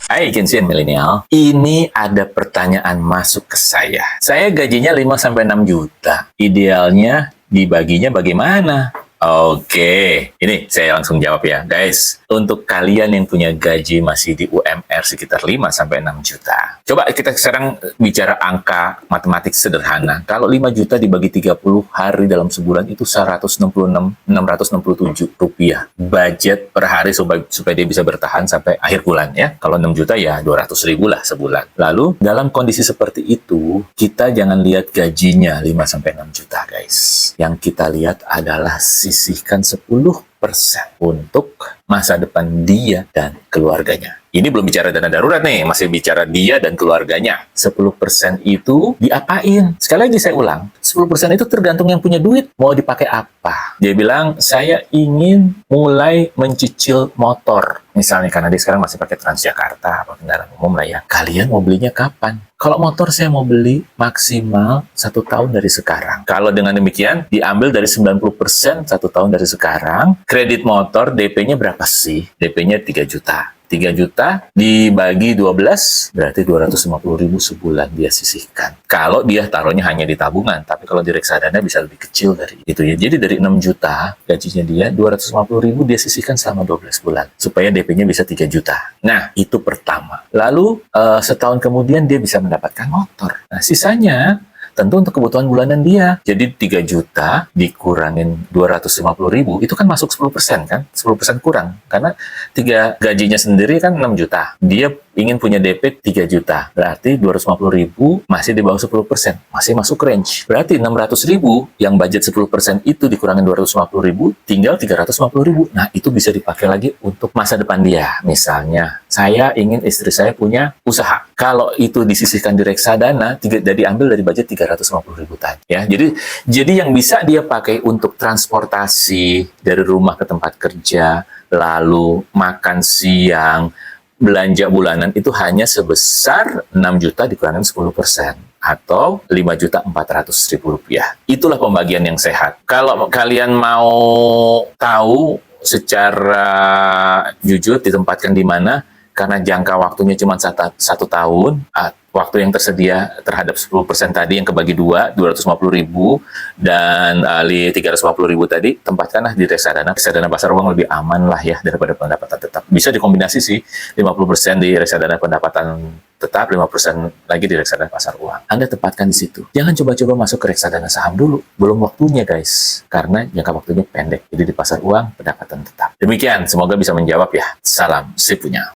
Hai Gen Milenial, ini ada pertanyaan masuk ke saya. Saya gajinya 5-6 juta. Idealnya dibaginya bagaimana? Oke, ini saya langsung jawab ya. Guys, untuk kalian yang punya gaji masih di UMR sekitar 5-6 juta. Coba kita sekarang bicara angka matematik sederhana. Kalau 5 juta dibagi 30 hari dalam sebulan itu 667 rupiah. Budget per hari supaya dia bisa bertahan sampai akhir bulan ya. Kalau 6 juta ya 200 ribu lah sebulan. Lalu dalam kondisi seperti itu, kita jangan lihat gajinya 5-6 juta guys. Yang kita lihat adalah sisihkan 10% untuk masa depan dia dan keluarganya. Ini belum bicara dana darurat nih, masih bicara dia dan keluarganya. 10% itu diapain? Sekali lagi saya ulang, 10% itu tergantung yang punya duit, mau dipakai apa. Dia bilang, saya ingin mulai mencicil motor. Misalnya karena dia sekarang masih pakai Transjakarta, apa kendaraan umum lah ya. Kalian mau belinya kapan? Kalau motor saya mau beli maksimal 1 tahun dari sekarang. Kalau dengan demikian, diambil dari 90% 1 tahun dari sekarang, kredit motor DP-nya berapa sih? DP-nya 3 juta. 3 juta dibagi 12, berarti 250 ribu sebulan dia sisihkan. Kalau dia taruhnya hanya di tabungan, tapi kalau di reksadana bisa lebih kecil dari itu ya. Jadi dari 6 juta gajinya dia, 250 ribu dia sisihkan selama 12 bulan. Supaya DP-nya bisa 3 juta. Nah, itu pertama. Lalu setahun kemudian dia bisa mendapatkan motor. Nah, sisanya tentu untuk kebutuhan bulanan dia. Jadi 3 juta dikurangin 250 ribu, itu kan masuk 10% kan? 10% kurang. Karena gajinya sendiri kan 6 juta. Dia ingin punya DP 3 juta. Berarti 250 ribu masih di bawah 10%. Masih masuk range. Berarti 600 ribu yang budget 10% itu dikurangin 250 ribu, tinggal 350 ribu. Nah, itu bisa dipakai lagi untuk masa depan dia. Misalnya, saya ingin istri saya punya usaha. Kalau itu disisihkan di reksadana, diambil dari budget 350 ribu tadi. Ya, jadi yang bisa dia pakai untuk transportasi dari rumah ke tempat kerja, lalu makan siang, belanja bulanan itu hanya sebesar 6 juta dikurangin 10%. Atau 5.400.000 rupiah. Itulah pembagian yang sehat. Kalau kalian mau tahu secara jujur ditempatkan di mana, karena jangka waktunya cuma 1 tahun, waktu yang tersedia terhadap 10% tadi yang kebagi 250 ribu, dan 350 ribu tadi, tempatkanlah di reksadana. Reksadana pasar uang lebih aman lah ya daripada pendapatan tetap. Bisa dikombinasi sih, 50% di reksadana pendapatan tetap, 5% lagi di reksadana pasar uang. Anda tempatkan di situ. Jangan coba-coba masuk ke reksadana saham dulu. Belum waktunya guys. Karena jangka waktunya pendek. Jadi di pasar uang, pendapatan tetap. Demikian, semoga bisa menjawab ya. Salam si punya.